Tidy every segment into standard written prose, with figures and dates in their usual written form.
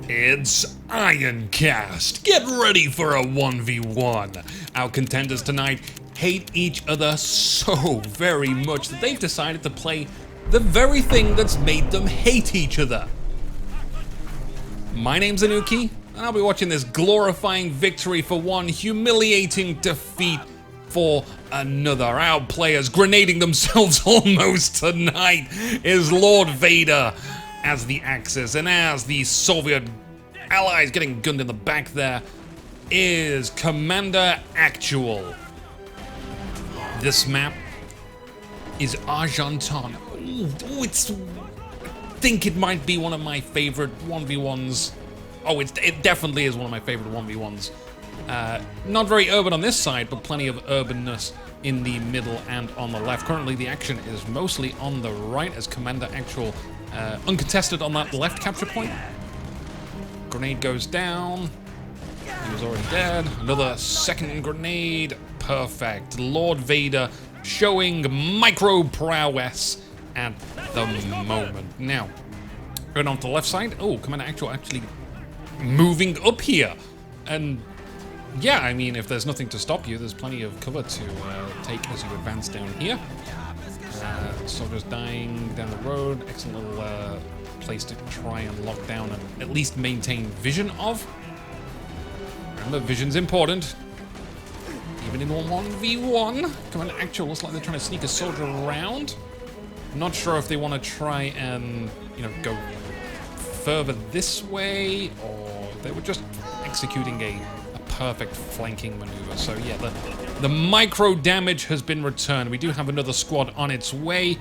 It's Ironcast. Get ready for a 1v1. Our contenders tonight hate each other so very much that they've decided to play the very thing that's made them hate each other. My name's Anuki, and I'll be watching this glorifying victory for one, humiliating defeat for another. Our players grenading themselves almost tonight is Lord Vader as the Axis, and as the Soviet allies getting gunned in the back there is Commander Actual. This map is Argenton. I think it might be one of my favorite 1v1s. Oh, it definitely is one of my favorite 1v1s. Not very urban on this side, but plenty of urbanness in the middle and on the left. Currently, the action is mostly on the right as Commander Actual uncontested on that left capture point. Grenade goes down. He was already dead. Another second grenade. Perfect. Lord Vader showing micro prowess at the moment. Now, going on to the left side. Oh, Commander Actual actually moving up here. And yeah, I mean, if there's nothing to stop you, there's plenty of cover to take as you advance down here. Soldiers dying down the road. Excellent little place to try and lock down and at least maintain vision of. Remember, vision's important. Even in 1v1. Commander Actual looks like they're trying to sneak a soldier around. Not sure if they want to try and, go further this way, or they were just executing a perfect flanking maneuver. So yeah, the micro damage has been returned. We do have another squad on its way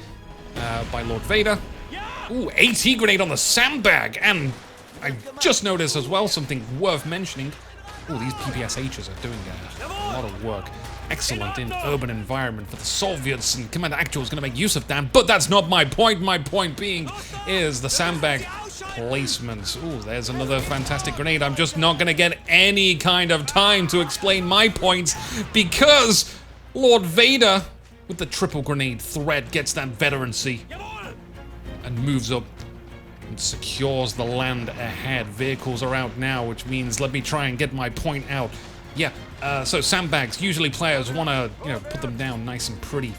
by Lord Vader. Ooh, AT grenade on the sandbag, and I just noticed as well something worth mentioning. Ooh, these PPSHs are doing a lot of work. Excellent in urban environment for the Soviets, and Commander Actual is going to make use of that, but that's not my point. My point being is the sandbag placements. Ooh, there's another fantastic grenade. I'm just not going to get any kind of time to explain my points because Lord Vader, with the triple grenade threat, gets that veterancy and moves up and secures the land ahead. Vehicles are out now, which means let me try and get my point out. Yeah, so sandbags, usually players want to, put them down nice and pretty,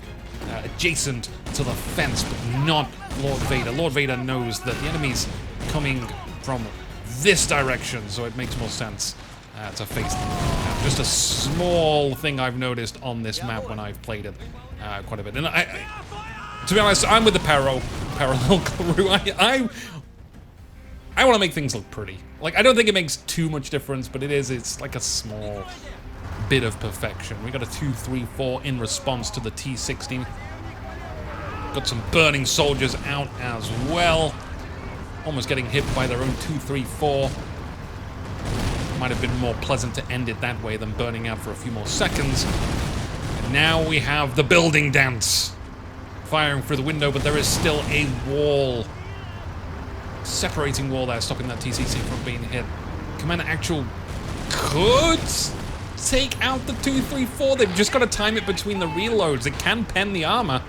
adjacent to the fence, but not Lord Vader. Lord Vader knows that the enemy's coming from this direction, so it makes more sense to face them. Just a small thing I've noticed on this map when I've played it quite a bit. And to be honest, I'm with the parallel crew. I want to make things look pretty. Like, I don't think it makes too much difference, but it's like a small bit of perfection. We got a 2-3-4 in response to the T-16. Got some burning soldiers out as well. Almost getting hit by their own 2-3-4. Might have been more pleasant to end it that way than burning out for a few more seconds. And now we have the building dance. Firing through the window, but there is still a wall. Separating wall there, stopping that TCC from being hit. Commander Actual could take out the 2-3-4. They've just got to time it between the reloads. It can pen the armor.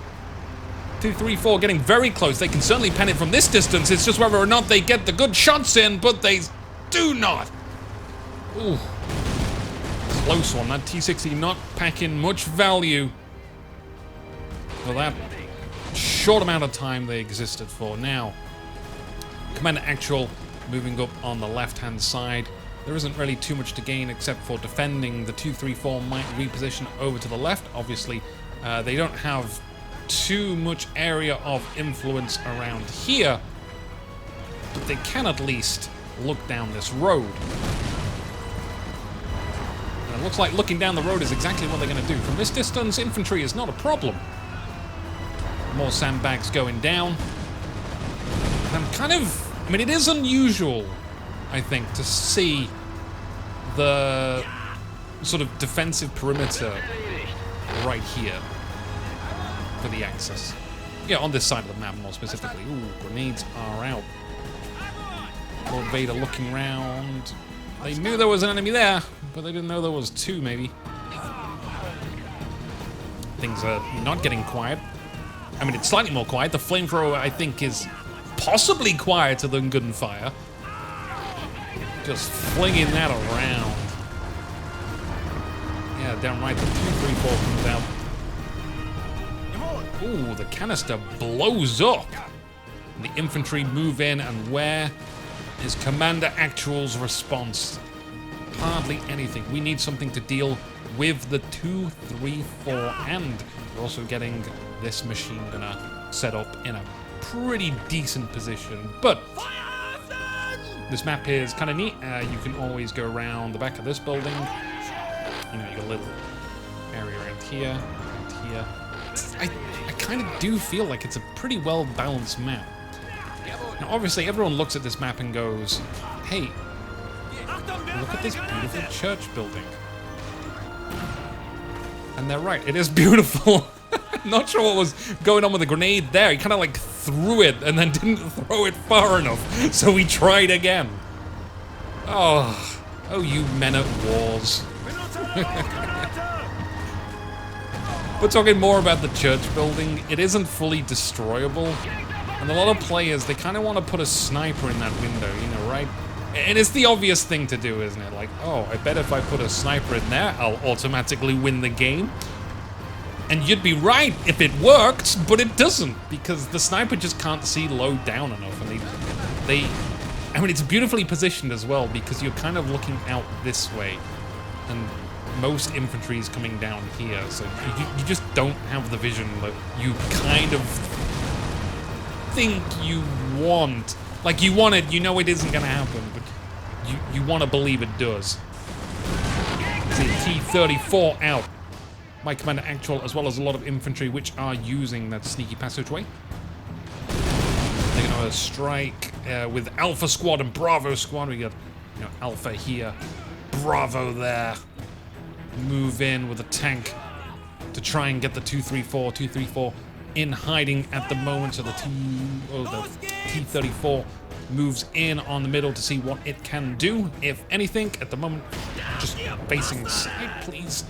2-3-4 getting very close. They can certainly pen it from this distance. It's just whether or not they get the good shots in, but they do not. Ooh. Close one. That T-60 not packing much value for that short amount of time they existed for. Now, Commander Actual moving up on the left-hand side. There isn't really too much to gain except for defending. The 2-3-4 might reposition over to the left. Obviously, they don't have too much area of influence around here, but they can at least look down this road. And it looks like looking down the road is exactly what they're going to do. From this distance, infantry is not a problem. More sandbags going down. And it is unusual, I think, to see the sort of defensive perimeter right here for the Axis. Yeah, on this side of the map more specifically. Ooh, grenades are out. Lord Vader looking around. They knew there was an enemy there, but they didn't know there was two, maybe. Things are not getting quiet. I mean, it's slightly more quiet. The flamethrower, I think, is possibly quieter than gunfire. Just flinging that around. Yeah, damn right, the 234 comes out. Ooh, the canister blows up. And the infantry move in, and where is Commander Actual's response? Hardly anything. We need something to deal with the 234, and we're also getting this machine gunner set up in a pretty decent position. But this map here is kind of neat. You can always go around the back of this building. You know, you got a little area around here, and here. I kind of do feel like it's a pretty well-balanced map. Now, obviously, everyone looks at this map and goes, hey, look at this beautiful church building. And they're right, it is beautiful. Not sure what was going on with the grenade there. He kind of like threw it and then didn't throw it far enough, so we tried again. Oh, you men at wars. We're talking more about the church building. It isn't fully destroyable. And a lot of players, they kind of want to put a sniper in that window, you know, right? And it's the obvious thing to do, isn't it? Like, oh, I bet if I put a sniper in there, I'll automatically win the game. And you'd be right if it worked, but it doesn't, because the sniper just can't see low down enough. And I mean, it's beautifully positioned as well, because you're kind of looking out this way. And most infantry is coming down here, so you just don't have the vision that you kind of think you want. Like, you want it, you know it isn't going to happen, but you want to believe it does. See, T-34 out. My Commander Actual, as well as a lot of infantry, which are using that sneaky passageway. They're going to strike with Alpha Squad and Bravo Squad. We got, you know, Alpha here, Bravo there. Move in with a tank to try and get the 234. 234 in hiding at the moment, so the T-34 moves in on the middle to see what it can do, if anything. At the moment, just facing the side, please.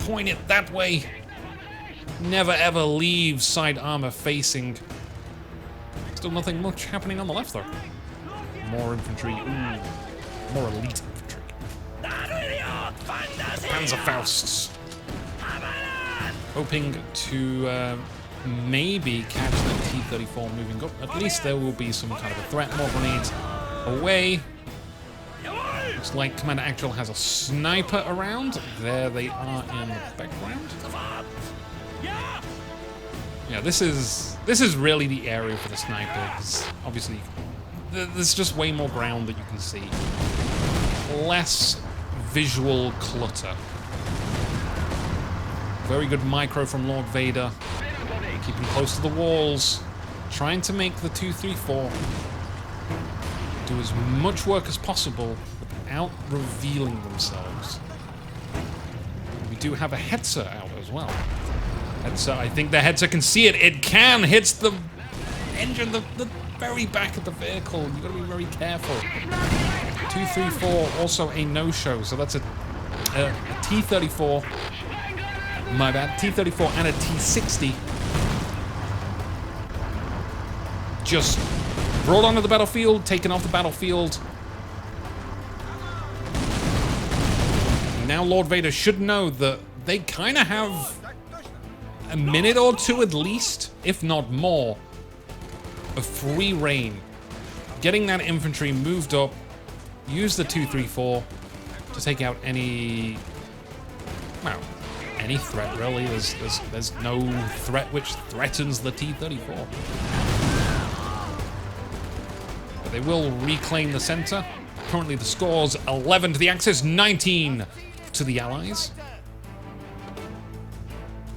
Point it that way. Never ever leave side armor facing. Still nothing much happening on the left, though. More infantry. Ooh, more elite infantry. Panzerfausts. Hoping to maybe catch the T-34 moving up. At least there will be some kind of a threat. More grenades away. Looks like Commander Actual has a sniper around. There they are in the background. Yeah, this is really the area for the snipers. Obviously, there's just way more ground that you can see. Less visual clutter. Very good micro from Lord Vader. Keeping close to the walls. Trying to make the 234 do as much work as possible without revealing themselves. We do have a Hetzer out as well. Hetzer, I think the Hetzer can see it. It can! Hits the engine, the very back of the vehicle. You've got to be very careful. 234, also a no-show, so that's a T-34. My bad. T-34 and a T-60. Just brought onto the battlefield, taken off the battlefield. Now Lord Vader should know that they kind of have a minute or two at least, if not more, of free reign. Getting that infantry moved up, use the 234 to take out any, well, any threat really. There's no threat which threatens the T-34. But they will reclaim the center. Currently the score's 11 to the Axis, 19 to the Allies.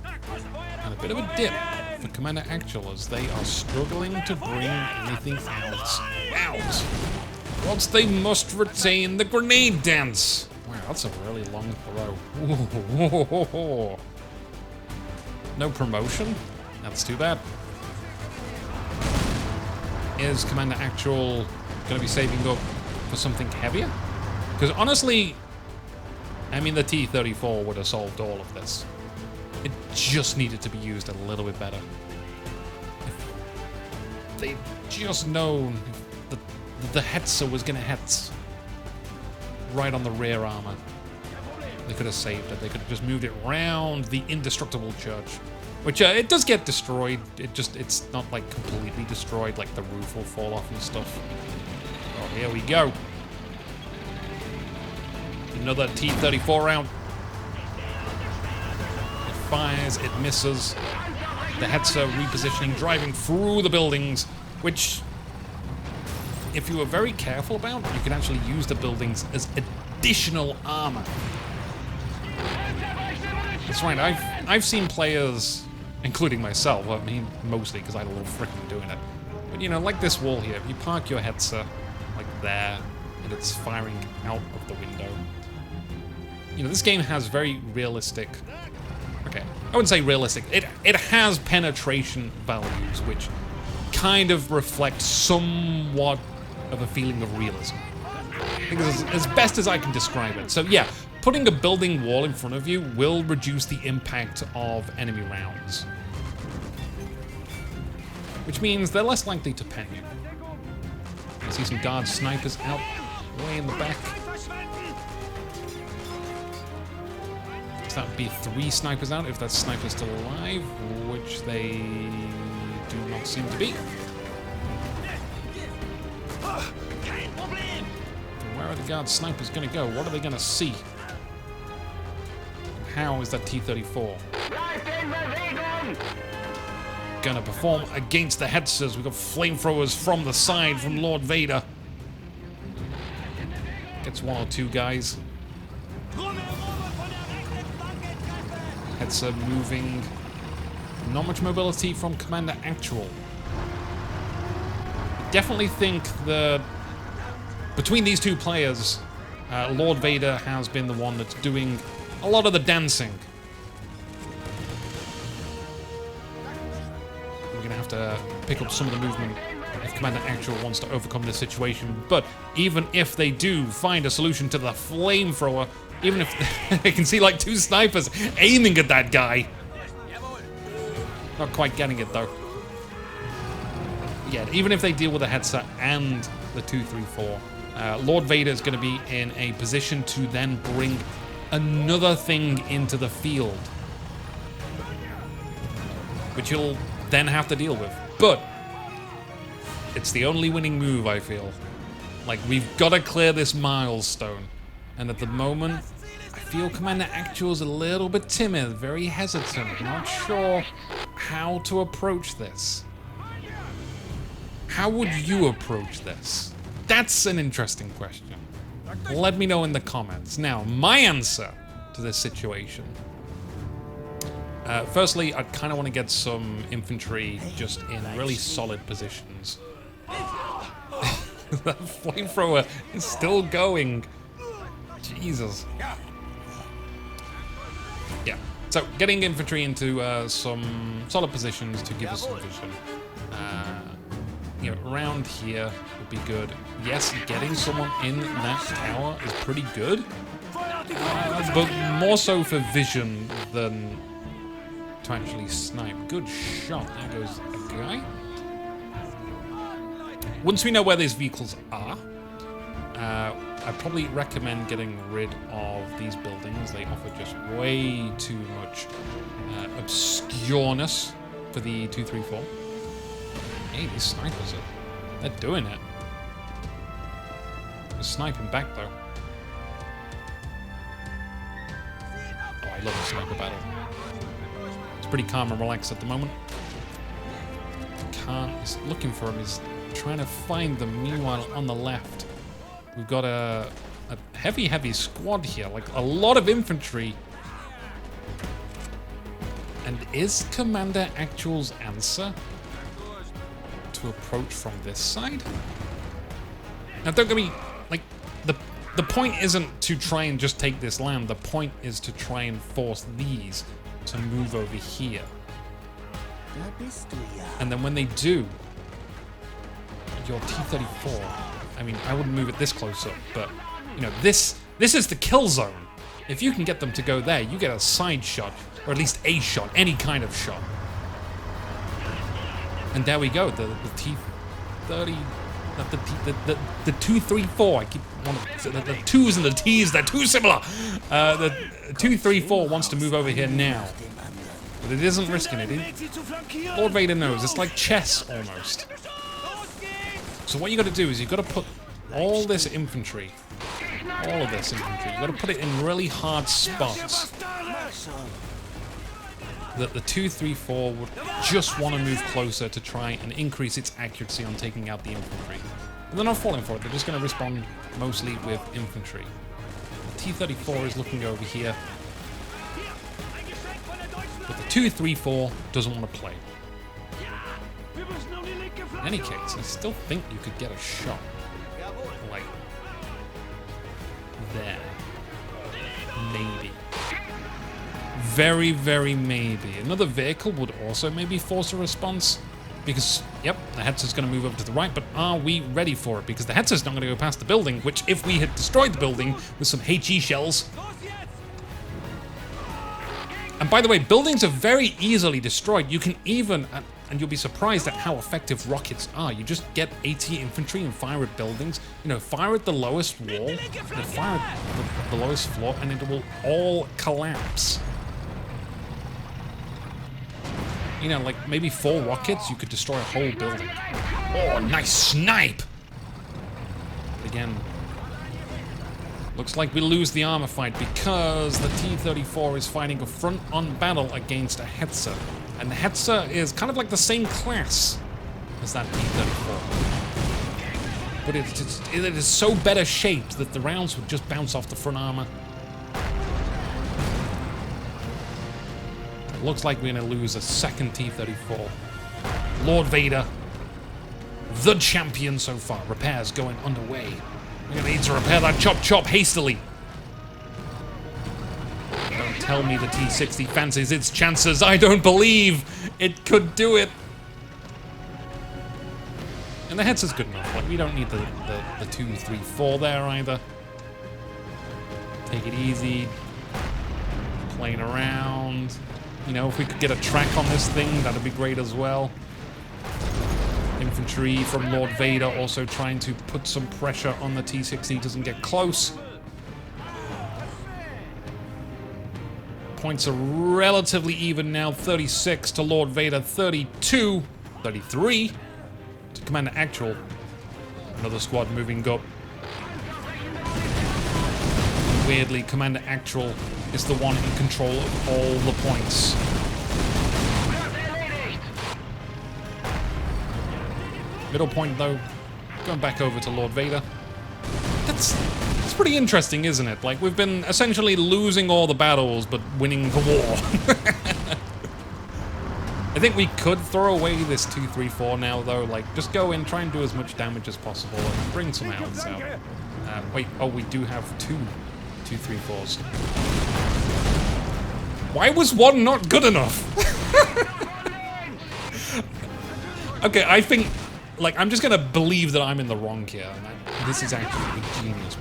And a bit of a dip for Commander Actual as they are struggling to bring anything else out. Whilst they must retain the grenade dance. Wow, that's a really long throw. Ooh. No promotion? That's too bad. Is Commander Actual going to be saving up for something heavier? Because honestly, I mean, the T-34 would have solved all of this. It just needed to be used a little bit better. If they'd just known the Hetzer was going to Hetz. right on the rear armor. They could have saved it. They could have just moved it round the indestructible church. Which, it does get destroyed. It's not, like, completely destroyed. Like, the roof will fall off and stuff. Oh, here we go. Another T-34 round. It fires, it misses. The Hetzer repositioning, driving through the buildings, which, if you were very careful about, you can actually use the buildings as additional armor. That's right, I've seen players, including myself, I mean, mostly because I had a little frickin' doing it. But, you know, like this wall here, if you park your Hetzer, like there, and it's firing out of the window. You know, this game has very realistic... Okay, I wouldn't say realistic. It has penetration values, which kind of reflect somewhat of a feeling of realism. I think it's as best as I can describe it. So, yeah. Putting a building wall in front of you will reduce the impact of enemy rounds. Which means they're less likely to pen you. I see some guard snipers out way in the back. So that would be 3 snipers out if that sniper's still alive, which they do not seem to be. Where are the guard snipers going to go? What are they going to see? How is that T-34 gonna perform against the Hetzers? We've got flamethrowers from the side from Lord Vader. Gets 1 or 2 guys. Hetzer moving. Not much mobility from Commander Actual. I definitely think that between these 2 players, Lord Vader has been the one that's doing a lot of the dancing. We're gonna have to pick up some of the movement if Commander Actual wants to overcome this situation. But even if they do find a solution to the flamethrower, even if they can see like 2 snipers aiming at that guy. Not quite getting it though. Yeah, even if they deal with the Hetzer and the 2-3-4, Lord Vader is going to be in a position to then bring another thing into the field, which you'll then have to deal with. But it's the only winning move, I feel. Like, we've got to clear this milestone. And at the moment, I feel Commander Actual's a little bit timid, very hesitant, not sure how to approach this. How would you approach this? That's an interesting question. Let me know in the comments. Now, my answer to this situation. Firstly, I kind of want to get some infantry just in really solid positions. That flamethrower is still going. Jesus. Yeah. So, getting infantry into some solid positions to give us some vision. You know, around here would be good. Yes, getting someone in that tower is pretty good. But more so for vision than to actually snipe. Good shot. There goes a guy. Once we know where these vehicles are, I probably recommend getting rid of these buildings. They offer just way too much obscureness for the 2-3-4. Hey, these snipers they're doing it. They're sniping back though. Oh, I love a sniper battle. It's pretty calm and relaxed at the moment. He's looking for him. He's trying to find them. Meanwhile, on the left, we've got a heavy squad here. Like, a lot of infantry. And is Commander Actual's answer to approach from this side? Now, don't get me, like, the point isn't to try and just take this land. The point is to try and force these to move over here. And then when they do, your T-34, I mean, I wouldn't move it this close up, but, you know, this is the kill zone. If you can get them to go there, you get a side shot, or at least a shot, any kind of shot. And there we go, the T-34 The 2-3-4. I keep the 2's and the T's. They're too similar. The 2-3-4 wants to move over here now, but it isn't risking it. Lord Vader knows. It's like chess almost. So what you got to do is you got to put all this infantry, all of this infantry. You got to put it in really hard spots. That the 2-3-4 would just want to move closer to try and increase its accuracy on taking out the infantry. But they're not falling for it, they're just going to respond mostly with infantry. The T-34 is looking over here. But the 2-3-4 doesn't want to play. In any case, I still think you could get a shot. Like, there. Maybe. Very, very maybe. Another vehicle would also maybe force a response. Because, yep, the Hetzer's going to move over to the right, but are we ready for it? Because the Hetzer's not going to go past the building, which if we had destroyed the building with some HE shells... And by the way, buildings are very easily destroyed. You can even, and you'll be surprised at how effective rockets are. You just get AT infantry and fire at buildings. You know, fire at the lowest wall, and fire at the lowest floor, and it will all collapse. You know, like maybe 4 rockets, you could destroy a whole building. Oh, nice snipe! But again, looks like we lose the armor fight because the T-34 is fighting a front-on battle against a Hetzer. And the Hetzer is kind of like the same class as that T-34. But it is so better shaped that the rounds would just bounce off the front armor. It looks like we're going to lose a second T-34. Lord Vader, the champion so far. Repairs going underway. We're going to need to repair that chop hastily. Don't tell me the T-60 fancies its chances. I don't believe it could do it. And the Hetzer's good enough. Like, we don't need the 2, 3, 4 there either. Take it easy. Playing around. You know, if we could get a track on this thing, that'd be great as well. Infantry from Lord Vader also trying to put some pressure on the T-60. Doesn't get close. Points are relatively even now. 36 to Lord Vader, 32, 33 to Commander Actual. Another squad moving up. Weirdly, Commander Actual is the one in control of all the points. Middle point, though, going back over to Lord Vader. That's pretty interesting, isn't it? Like, we've been essentially losing all the battles, but winning the war. I think we could throw away this 2-3-4 now, though. Like, just go in, try and do as much damage as possible, and bring some outs out. Wait, oh, we do have 2-3-4s. Why was one not good enough? Okay, I think... Like, I'm just gonna believe that I'm in the wrong here, and this is actually a genius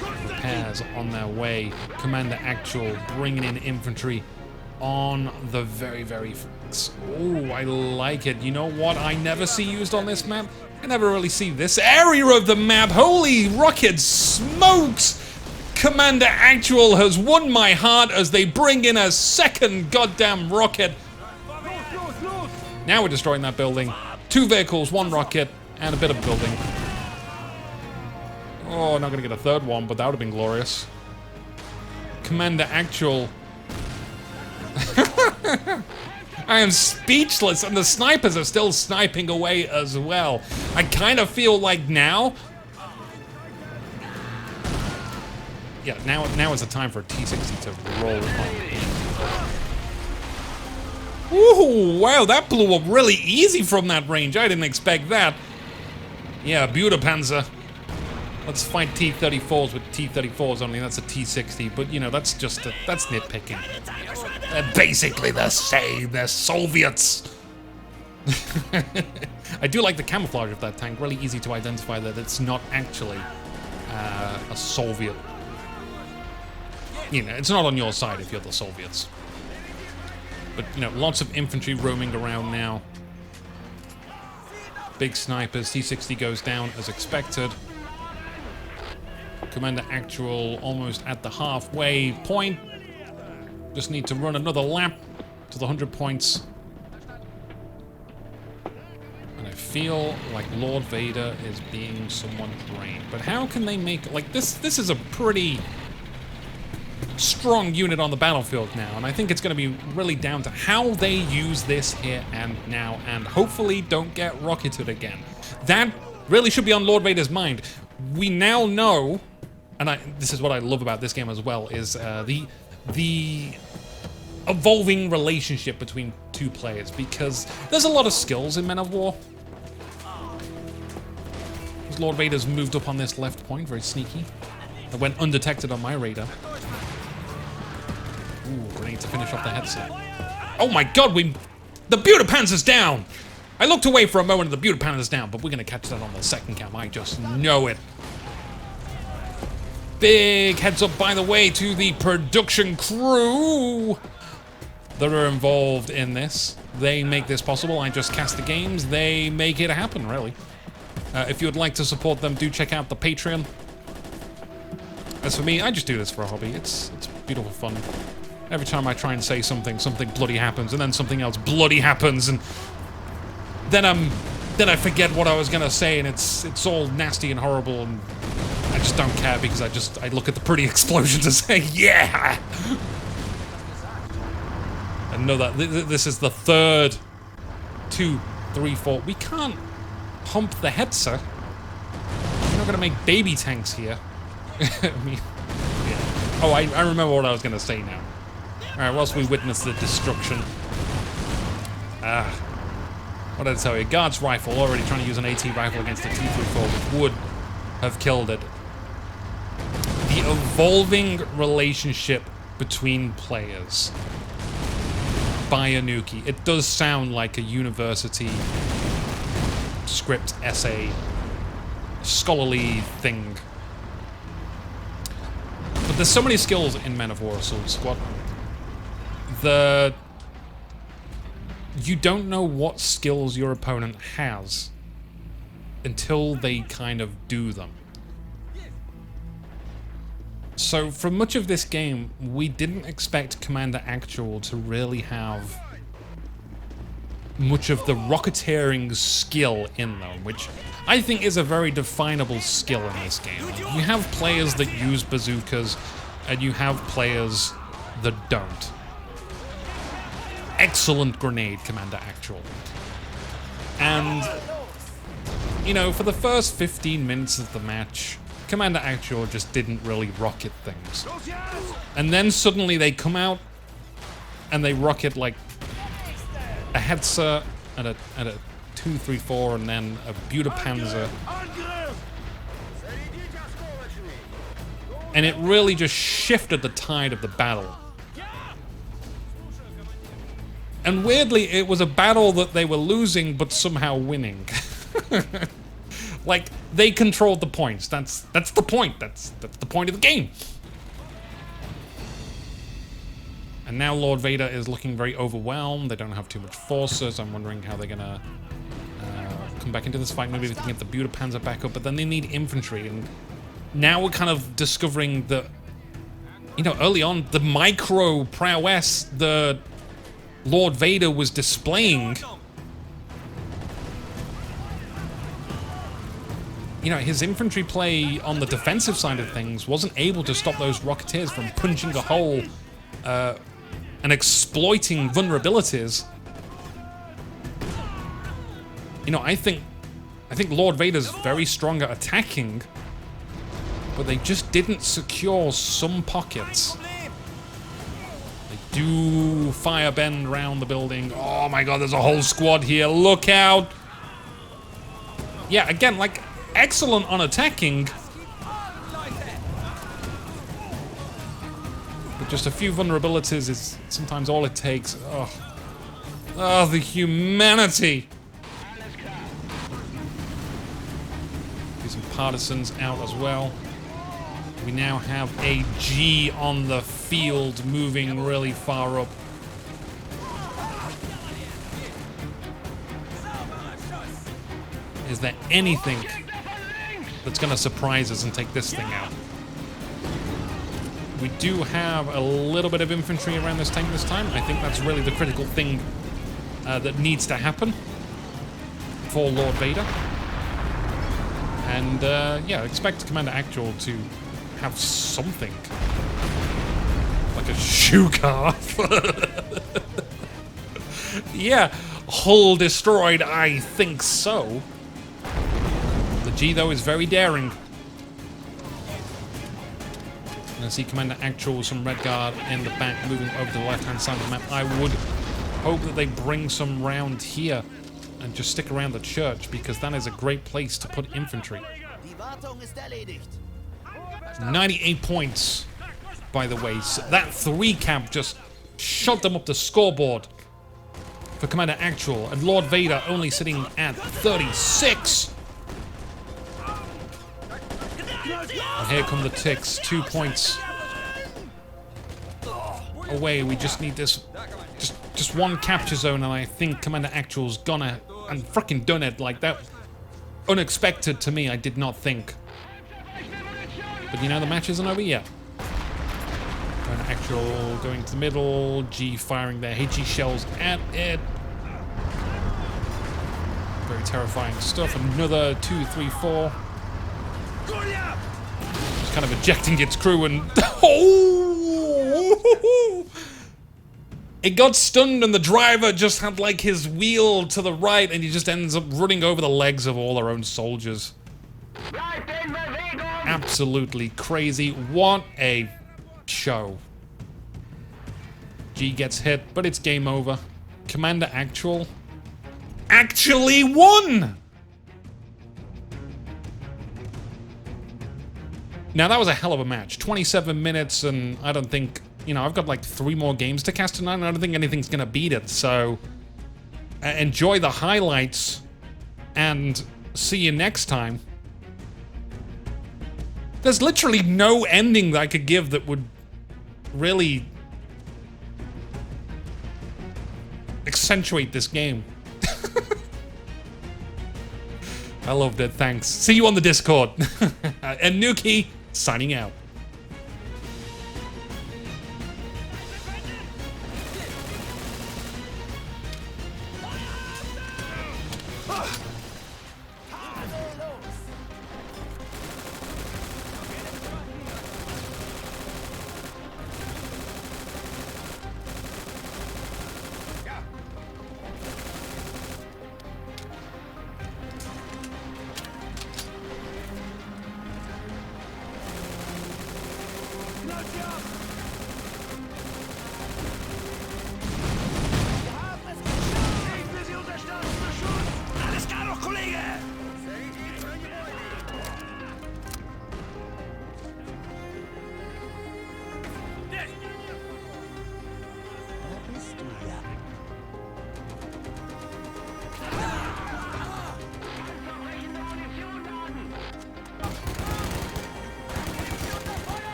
move. Repairs on their way. Commander Actual bringing in infantry on the very, very... Oh, I like it. You know what I never see used on this map? I never really see this area of the map. Holy rocket smokes! Commander Actual has won my heart as they bring in a second goddamn rocket. Now we're destroying that building. 2 vehicles, 1 rocket, and a bit of building. Oh, not gonna get a third one, but that would have been glorious. Commander Actual. I am speechless, and the snipers are still sniping away as well. I kind of feel like now... Yeah, now is the time for a T-60 to roll on. Ooh, wow, that blew up really easy from that range. I didn't expect that. Yeah, Panzer. Let's fight T-34s with T-34s only. That's a T-60, but you know, that's just that's nitpicking. They're basically the same. They're Soviets. I do like the camouflage of that tank. Really easy to identify that it's not actually a Soviet. You know, it's not on your side if you're the Soviets. But, you know, lots of infantry roaming around now. Big snipers. T-60 goes down as expected. Commander Actual almost at the halfway point. Just need to run another lap to the 100 points. And I feel like Lord Vader is being somewhat drained. But how can they make... Like, this is a pretty strong unit on the battlefield now. And I think it's going to be really down to how they use this here and now. And hopefully don't get rocketed again. That really should be on Lord Vader's mind. We now know... And this is what I love about this game as well, is the evolving relationship between two players, because there's a lot of skills in Men of War. Lord Vader's moved up on this left point, very sneaky. It went undetected on my radar. Ooh, grenade to finish off the headset. Oh my god, the Buta-Panzer's down! I looked away for a moment and the Buta-Panzer's down, but we're gonna catch that on the second cam, I just know it. Big heads up, by the way, to the production crew that are involved in this. They make this possible. I just cast the games. They make it happen, really. If you would like to support them, do check out the Patreon. As for me, I just do this for a hobby. It's beautiful fun. Every time I try and say something, something bloody happens, and then something else bloody happens, and then I forget what I was gonna say, and it's all nasty and horrible, and I just don't care because I look at the pretty explosions and say, yeah! And know that this is the third 2, 3, 4. We can't pump the Hetzer. We're not gonna make baby tanks here. I mean, yeah. Oh, I remember what I was gonna say now. Alright, whilst we witness the destruction. What did I tell you? Guard's rifle, already trying to use an AT rifle against a T-34, which would have killed it. The evolving relationship between players by Anuki. It does sound like a university script essay, scholarly thing. But there's so many skills in Men of War Assault Squad. You don't know what skills your opponent has until they kind of do them. So for much of this game, we didn't expect Commander Actual to really have much of the rocketeering skill in them, which I think is a very definable skill in this game. You have players that use bazookas, and you have players that don't. Excellent grenade, Commander Actual. And, you know, for the first 15 minutes of the match, Commander Actual just didn't really rocket things. And then suddenly they come out and they rocket like a Hetzer and a 234 and then a Buta-Panzer. And it really just shifted the tide of the battle. And weirdly, it was a battle that they were losing but somehow winning. Like, they controlled the points. That's the point. That's the point of the game. And now Lord Vader is looking very overwhelmed. They don't have too much forces. I'm wondering how they're gonna come back into this fight. Maybe they can get the Buta-Panzer back up, but then they need infantry. And now we're kind of discovering that, you know, early on, the micro prowess the Lord Vader was displaying. You know, his infantry play on the defensive side of things wasn't able to stop those Rocketeers from punching a hole and exploiting vulnerabilities. You know, I think Lord Vader's very strong at attacking, but they just didn't secure some pockets. They do fire bend round the building. Oh my god, there's a whole squad here. Look out! Yeah, again, like, excellent on attacking, but just a few vulnerabilities is sometimes all it takes. Oh, the humanity! Do some partisans out as well. We now have a G on the field moving really far up. Is there anything that's going to surprise us and take this thing out? We do have a little bit of infantry around this tank this time. I think that's really the critical thing that needs to happen for Lord Vader. And yeah, expect Commander Actual to have something. Like a shoe calf. Yeah, hull destroyed, I think so. The G, though, is very daring. I see Commander Actual with some Red Guard in the back moving over to the left-hand side of the map. I would hope that they bring some round here and just stick around the church, because that is a great place to put infantry. 98 points, by the way. So that 3 cap just shot them up the scoreboard for Commander Actual, and Lord Vader only sitting at 36. And here come the ticks. 2 points away. We just need this. Just one capture zone, and I think Commander Actual's gonna and frickin' done it like that. Unexpected to me. I did not think. But you know, the match isn't over yet. Commander Actual going to the middle. G firing their HE shells at it. Very terrifying stuff. Another 2, 3, 4. Just kind of ejecting its crew and... Oh! It got stunned and the driver just had like his wheel to the right and he just ends up running over the legs of all their own soldiers. Absolutely crazy. What a show. G gets hit, but it's game over. Commander Actual actually won! Now, that was a hell of a match. 27 minutes, and I don't think... You know, I've got like 3 more games to cast tonight, and I don't think anything's gonna beat it, so... enjoy the highlights, and see you next time. There's literally no ending that I could give that would really... accentuate this game. I loved it, thanks. See you on the Discord. And Nuki, signing out.